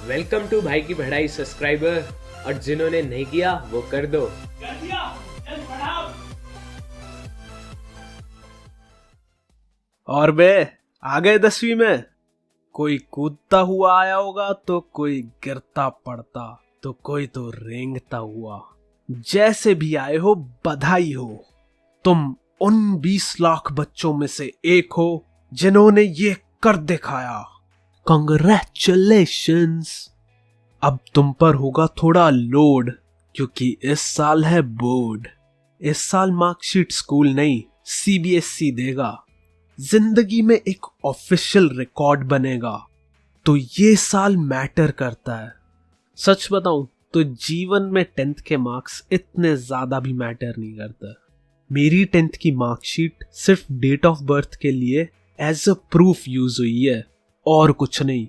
Welcome to भाई की पढ़ाई सब्सक्राइबर, और जिन्होंने नहीं किया वो कर दो। और बे आ गए 10वीं में। कोई कूदता हुआ आया होगा तो कोई गिरता पड़ता तो कोई तो रेंगता हुआ। जैसे भी आए हो बधाई हो, तुम उन 20 लाख बच्चों में से एक हो जिन्होंने ये कर दिखाया। कांग्रेचुलेशंस। अब तुम पर होगा थोड़ा लोड, क्योंकि इस साल है बोर्ड। इस साल मार्कशीट स्कूल नहीं CBSE देगा। जिंदगी में एक ऑफिशियल रिकॉर्ड बनेगा, तो ये साल मैटर करता है। सच बताऊं तो जीवन में 10th के मार्क्स इतने ज्यादा भी मैटर नहीं करता। मेरी 10th की मार्कशीट सिर्फ डेट ऑफ बर्थ के लिए एज अ प्रूफ यूज हुई है, और कुछ नहीं।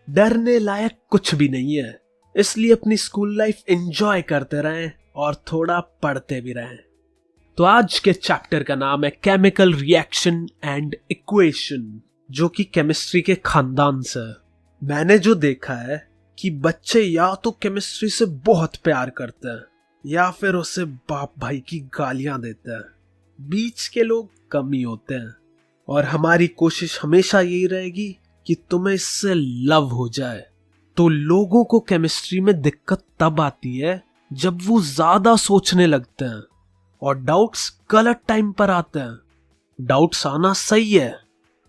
डरने लायक कुछ भी नहीं है, इसलिए अपनी स्कूल लाइफ एंजॉय करते रहें और थोड़ा पढ़ते भी रहें। तो आज के चैप्टर का नाम है केमिकल रिएक्शन एंड इक्वेशन, जो कि केमिस्ट्री के खानदान से है। मैंने जो देखा है कि बच्चे या तो केमिस्ट्री से बहुत प्यार करते हैं या फिर उसे बाप भाई की गालियां देते हैं। बीच के लोग कम ही होते हैं, और हमारी कोशिश हमेशा यही रहेगी कि तुम्हें इससे लव हो जाए। तो लोगों को केमिस्ट्री में दिक्कत तब आती है जब वो ज्यादा सोचने लगते हैं और डाउट्स गलत टाइम पर आते हैं। डाउट्स आना सही है,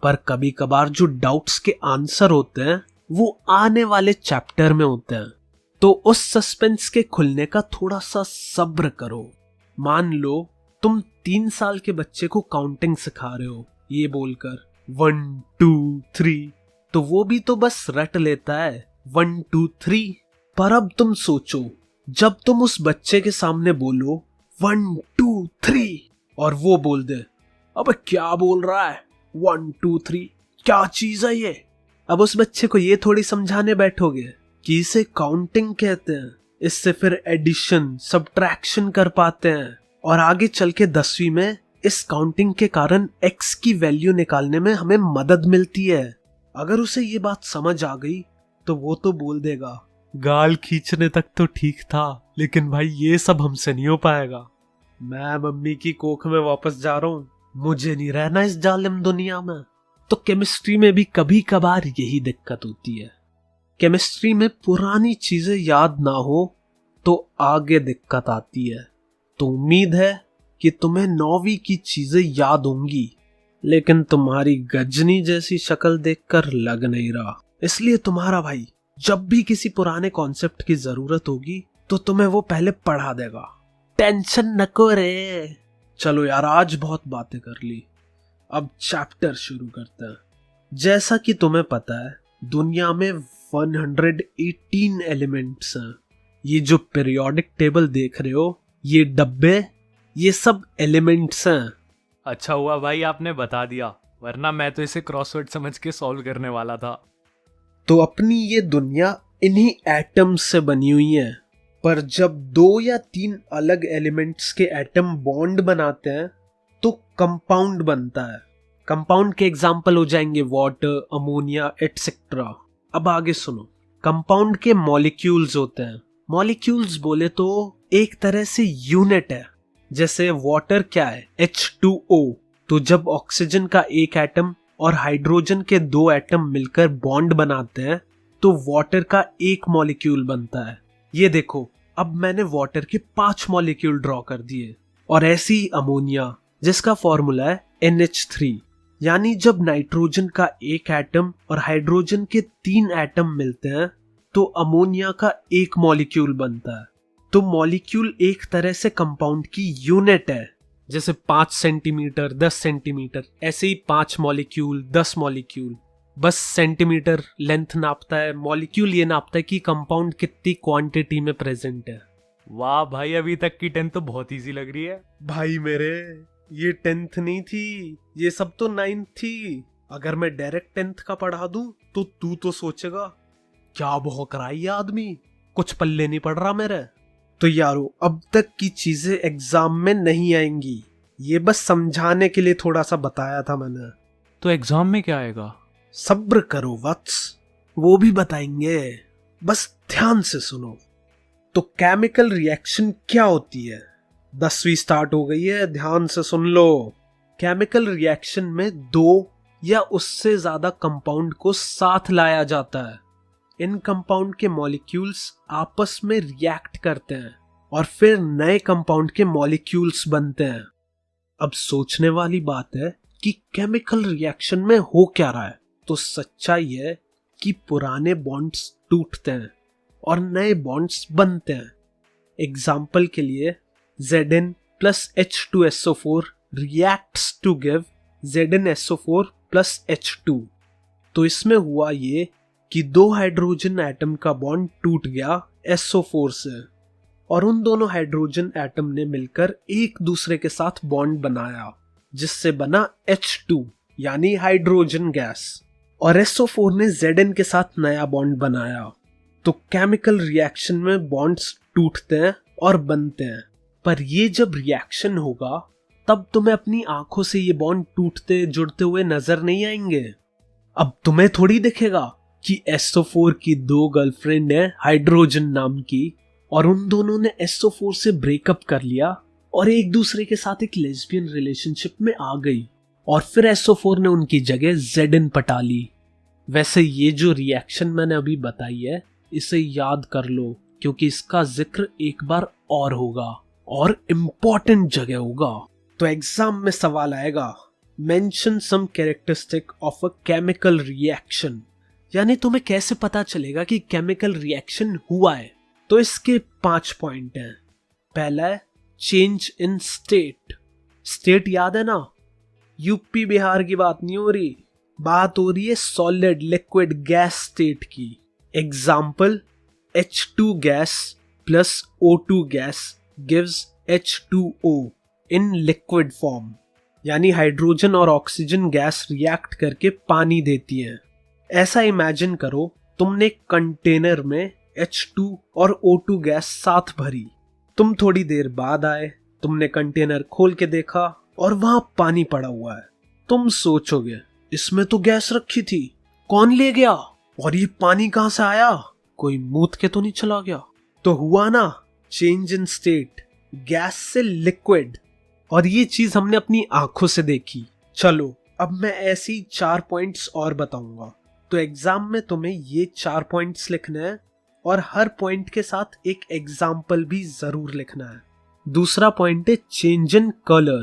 पर कभी कभार जो डाउट्स के आंसर होते हैं वो आने वाले चैप्टर में होते हैं। तो उस सस्पेंस के खुलने का थोड़ा सा सब्र करो। मान लो तुम 3 साल के बच्चे को काउंटिंग सिखा रहे हो, ये बोलकर 1 2 3, तो वो भी तो बस रट लेता है 1 2 3। पर अब तुम सोचो, जब तुम उस बच्चे के सामने बोलो 1 2 3 और वो बोल दे अबे क्या बोल रहा है 1 2 3, क्या चीज है ये। अब उस बच्चे को ये थोड़ी समझाने बैठोगे कि इसे काउंटिंग कहते हैं, इससे फिर एडिशन सब्ट्रैक्शन कर पाते हैं, और आगे चल के 10वीं में इस काउंटिंग के कारण x की वैल्यू निकालने में हमें मदद मिलती है। अगर उसे ये बात समझ आ गई तो वो तो बोल देगा गाल खींचने तक तो ठीक था, लेकिन भाई ये सब हमसे नहीं हो पाएगा। मैं मम्मी की कोख में वापस जा रहा हूँ, मुझे नहीं रहना इस जालिम दुनिया में। तो केमिस्ट्री में भी कभी कभार यही दिक्कत होती है। केमिस्ट्री में पुरानी चीजें याद ना हो तो आगे दिक्कत आती है। तो उम्मीद है कि तुम्हें 9वीं की चीजें याद होंगी, लेकिन तुम्हारी गजनी जैसी शक्ल देखकर लग नहीं रहा। इसलिए तुम्हारा भाई जब भी किसी पुराने कॉन्सेप्ट की जरूरत होगी तो तुम्हें वो पहले पढ़ा देगा। टेंशन नको रे। चलो यार, आज बहुत बातें कर ली, अब चैप्टर शुरू करते हैं। जैसा कि तुम्हें पता है, दुनिया में 118 एलिमेंट्स हैं। ये जो पीरियोडिक टेबल देख रहे हो, ये डब्बे, ये सब एलिमेंट्स हैं। अच्छा हुआ भाई आपने बता दिया, वरना मैं तो इसे क्रॉसवर्ड समझ के सॉल्व करने वाला था। तो अपनी ये दुनिया इन्हीं एटम्स से बनी हुई है, पर जब 2 या 3 अलग एलिमेंट्स के एटम बॉन्ड बनाते हैं तो कंपाउंड बनता है। कंपाउंड के एग्जाम्पल हो जाएंगे वाटर, अमोनिया एटसेट्रा। अब आगे सुनो। कंपाउंड के मॉलिक्यूल्स होते हैं। मॉलिक्यूल्स बोले तो एक तरह से यूनिट है। जैसे वाटर क्या है, H2O। तो जब ऑक्सीजन का एक एटम और हाइड्रोजन के 2 एटम मिलकर बॉन्ड बनाते हैं तो वाटर का एक मॉलिक्यूल बनता है। ये देखो, अब मैंने वाटर के 5 मॉलिक्यूल ड्रॉ कर दिए। और ऐसी ही अमोनिया, जिसका फॉर्मूला है NH3। यानी जब नाइट्रोजन का एक एटम और हाइड्रोजन के 3 एटम मिलते हैं तो अमोनिया का एक मॉलिक्यूल बनता है। तो मॉलिक्यूल एक तरह से कंपाउंड की यूनिट है। जैसे 5 सेंटीमीटर 10 सेंटीमीटर, ऐसे ही 5 मॉलिक्यूल 10 मॉलिक्यूल। बस सेंटीमीटर लेंथ नापता है, मॉलिक्यूल ये नापता है कि कंपाउंड कितनी क्वांटिटी में प्रेजेंट है। वाह भाई, अभी तक की 10 तो बहुत इजी लग रही है। भाई मेरे, ये 10th नहीं थी, ये सब तो 9th थी। अगर मैं डायरेक्ट 10th का पढ़ा दूं तो तू तो सोचेगा क्या भौंक रहा है ये आदमी, कुछ पल्ले नहीं पड़ रहा मेरे। तो यारो, अब तक की चीजें एग्जाम में नहीं आएंगी, ये बस समझाने के लिए थोड़ा सा बताया था मैंने। तो एग्जाम में क्या आएगा? सब्र करो वत्स, वो भी बताएंगे, बस ध्यान से सुनो। तो केमिकल रिएक्शन क्या होती है? 10वीं स्टार्ट हो गई है, ध्यान से सुन लो। केमिकल रिएक्शन में 2 या उससे ज्यादा कंपाउंड को साथ लाया जाता है। इन कंपाउंड के मॉलिक्यूल्स आपस में रिएक्ट करते हैं और फिर नए कंपाउंड के मॉलिक्यूल्स बनते हैं। अब सोचने वाली बात है कि केमिकल रिएक्शन में हो क्या रहा है। तो सच्चाई है कि पुराने बॉन्ड्स टूटते हैं और नए बॉन्ड्स बनते हैं। एग्जाम्पल के लिए Zn plus H2SO4 reacts to give ZnSO4 plus H2। तो इसमें हुआ ये कि 2 हाइड्रोजन एटम का बॉन्ड टूट गया SO4 से और उन दोनों हाइड्रोजन एटम ने मिलकर एक दूसरे के साथ बॉन्ड बनाया, जिससे बना H2 यानी हाइड्रोजन गैस, और SO4 ने Zn के साथ नया बॉन्ड बनाया। तो केमिकल रिएक्शन में बॉन्ड्स टूटते हैं और बनते हैं, पर ये जब रिएक्शन होगा तब तुम्हें अपनी आंखों से ये बॉन्ड टूटते जुड़ते हुए नजर नहीं आएंगे। अब तुम्हें थोड़ी दिखेगा कि SO4 की 2 गर्लफ्रेंड है हाइड्रोजन नाम की, और उन दोनों ने SO4 से ब्रेकअप कर लिया और एक दूसरे के साथ एक लेस्बियन रिलेशनशिप में आ गई, और फिर SO4 ने उनकी जगह Zn पटा ली। वैसे ये जो रिएक्शन मैंने अभी बताई है, इसे याद कर लो, क्योंकि इसका जिक्र एक बार और होगा और इम्पोर्टेंट जगह होगा। तो एग्जाम में सवाल आएगा, mention some characteristic of a chemical reaction, यानी तुम्हें कैसे पता चलेगा कि केमिकल रिएक्शन हुआ है। तो इसके 5 पॉइंट हैं। पहला है चेंज इन स्टेट। स्टेट याद है ना, यूपी बिहार की बात नहीं हो रही, बात हो रही है सॉलिड लिक्विड गैस स्टेट की। Example H2 gas plus O2 gas gives H2O in liquid form, यानी हाइड्रोजन और ऑक्सीजन गैस रिएक्ट करके पानी देती है। ऐसा इमेजिन करो, तुमने कंटेनर में H2 और O2 गैस साथ भरी। तुम थोड़ी देर बाद आए, तुमने कंटेनर खोल के देखा और वहां पानी पड़ा हुआ है। तुम सोचोगे इसमें तो गैस रखी थी, कौन ले गया, और ये पानी कहां से आया, कोई मूत के तो नहीं चला गया। तो हुआ ना चेंज इन स्टेट, गैस से लिक्विड, और ये चीज हमने अपनी आंखों से देखी। चलो अब मैं ऐसी 4 पॉइंट्स और बताऊंगा। तो एग्जाम में तुम्हें ये 4 पॉइंट्स लिखने हैं और हर पॉइंट के साथ एक एग्जाम्पल भी जरूर लिखना है। दूसरा पॉइंट है चेंज इन कलर।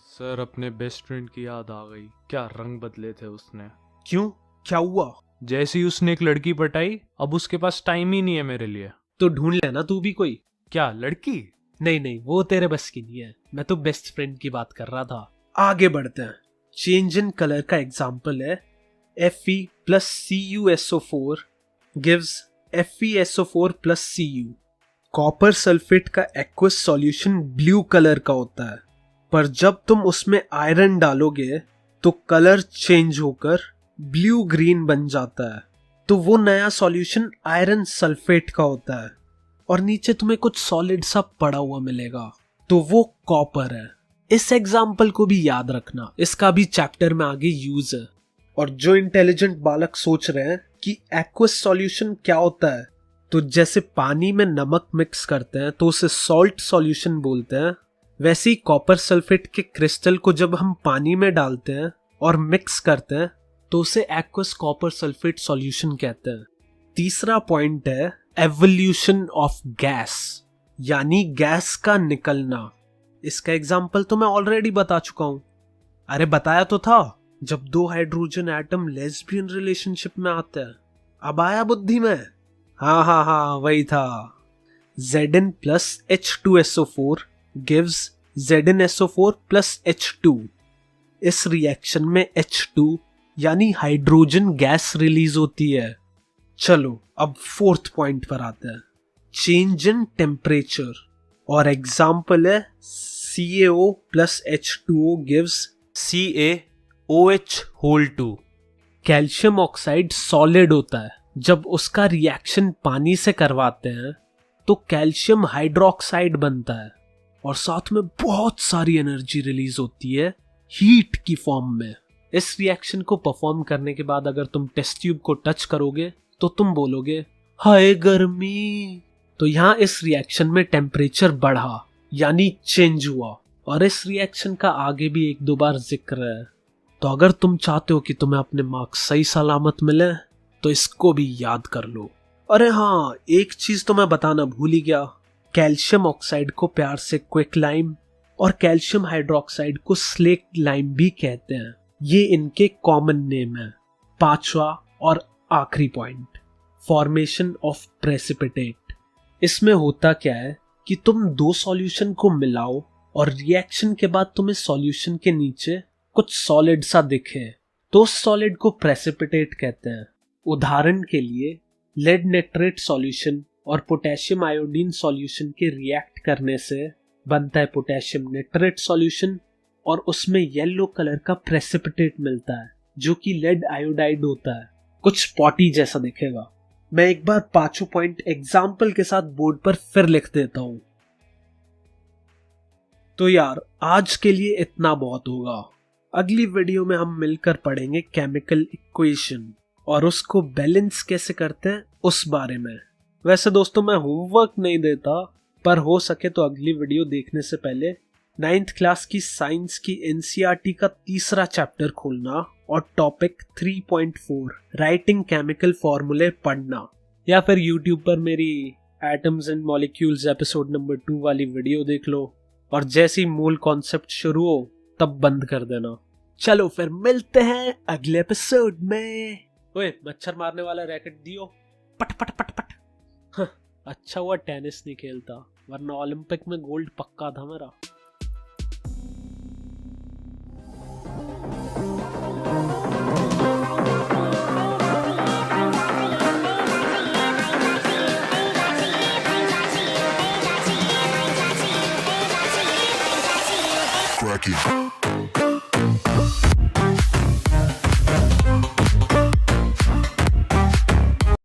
सर अपने बेस्ट फ्रेंड की याद आ गई, क्या रंग बदले थे उसने। क्यों, क्या हुआ? जैसे ही उसने एक लड़की पटाई, अब उसके पास टाइम ही नहीं है मेरे लिए। तो ढूंढ लेना तू भी कोई। क्या लड़की? नहीं, वो तेरे बस की नहीं है, मैं तो बेस्ट फ्रेंड की बात कर रहा था। आगे बढ़ते हैं। चेंज इन कलर का एग्जाम्पल है Fe plus CuSO4 gives FeSO4 plus Cu। Copper sulphate का एक्वस सॉल्यूशन ब्लू कलर का होता है, पर जब तुम उसमें आयरन डालोगे तो कलर चेंज होकर ब्लू ग्रीन बन जाता है। तो वो नया सॉल्यूशन आयरन सल्फेट का होता है, और नीचे तुम्हें कुछ सॉलिड सा पड़ा हुआ मिलेगा, तो वो कॉपर है। इस एग्जाम्पल को भी याद रखना, इसका भी चैप्टर में आगे यूज है। और जो इंटेलिजेंट बालक सोच रहे हैं कि एक्वस सॉल्यूशन क्या होता है, तो जैसे पानी में नमक मिक्स करते हैं तो उसे सॉल्ट सॉल्यूशन बोलते हैं, वैसे ही कॉपर सल्फेट के क्रिस्टल को जब हम पानी में डालते हैं और मिक्स करते हैं तो उसे एक्वस कॉपर सल्फेट सॉल्यूशन कहते हैं। तीसरा पॉइंट है एवोल्यूशन ऑफ गैस, यानी गैस का निकलना। इसका एग्जाम्पल तो मैं ऑलरेडी बता चुका हूं। अरे बताया तो था, जब 2 हाइड्रोजन एटम लेस्बियन रिलेशनशिप में आते हैं। अब आया बुद्धि में? हाँ, वही था। Zn plus H2SO4 gives ZnSO4 plus H2। इस रिएक्शन में H2 यानी हाइड्रोजन गैस रिलीज होती है। चलो अब 4th पॉइंट पर आते हैं, चेंज इन टेम्परेचर, और एग्जाम्पल है CaO plus H2O gives CaOH2। Calcium oxide solid होता है, जब उसका रिएक्शन पानी से करवाते हैं तो कैल्शियम हाइड्रोक्साइड बनता है, और साथ में बहुत सारी एनर्जी रिलीज होती है हीट की फॉर्म में। इस रिएक्शन को परफॉर्म करने के बाद अगर तुम टेस्ट ट्यूब को टच करोगे तो तुम बोलोगे हाय गर्मी। तो यहाँ इस रिएक्शन में टेम्परेचर बढ़ा यानी चेंज हुआ, और इस रिएक्शन का आगे भी 1-2 बार जिक्र है। तो अगर तुम चाहते हो कि तुम्हें अपने मार्क्स सही सलामत मिले तो इसको भी याद कर लो। अरे हाँ, एक चीज तो मैं बताना भूल ही गया, कैल्शियम ऑक्साइड को प्यार से क्विक लाइम और कैल्शियम हाइड्रोक्साइड को स्लेक लाइम भी कहते हैं। ये इनके कॉमन नेम है। 5वां और आखिरी पॉइंट, फॉर्मेशन ऑफ प्रेसिपिटेट। इसमें होता क्या है कि तुम 2 सॉल्यूशन को मिलाओ और रिएक्शन के बाद तुम्हें सॉल्यूशन के नीचे कुछ सॉलिड सा दिखे तो उस सॉलिड को प्रेसिपिटेट कहते हैं। उदाहरण के लिए लेड नेट्रेट सॉल्यूशन और पोटेशियम आयोडीन सॉल्यूशन के रिएक्ट करने से बनता है पोटेशियम नेट्रेट सॉल्यूशन, और उसमें येलो कलर का प्रेसिपिटेट मिलता है जो कि लेड आयोडाइड होता है, कुछ पॉटी जैसा दिखेगा। मैं एक बार 5 पॉइंट एग्जाम्पल के साथ बोर्ड पर फिर लिख देता हूं। तो यार आज के लिए इतना बहुत होगा। अगली वीडियो में हम मिलकर पढ़ेंगे केमिकल इक्वेशन और उसको बैलेंस कैसे करते हैं उस बारे में। वैसे दोस्तों मैं होमवर्क नहीं देता, पर हो सके तो अगली वीडियो देखने से पहले 9th क्लास की साइंस की एनसीईआरटी का 3रा चैप्टर खोलना और टॉपिक 3.4 राइटिंग केमिकल फॉर्मूले पढ़ना, या फिर यूट्यूब पर मेरी atoms and molecules episode number 2 वाली वीडियो देख लो, और जैसे ही मूल कॉन्सेप्ट शुरू हो तब बंद कर देना। चलो फिर मिलते हैं अगले एपिसोड में। ओए मच्छर मारने वाला रैकेट दियो, पट पट पट पट। हाँ, अच्छा हुआ टेनिस नहीं खेलता, वरना ओलंपिक में गोल्ड पक्का था मेरा। Cracky.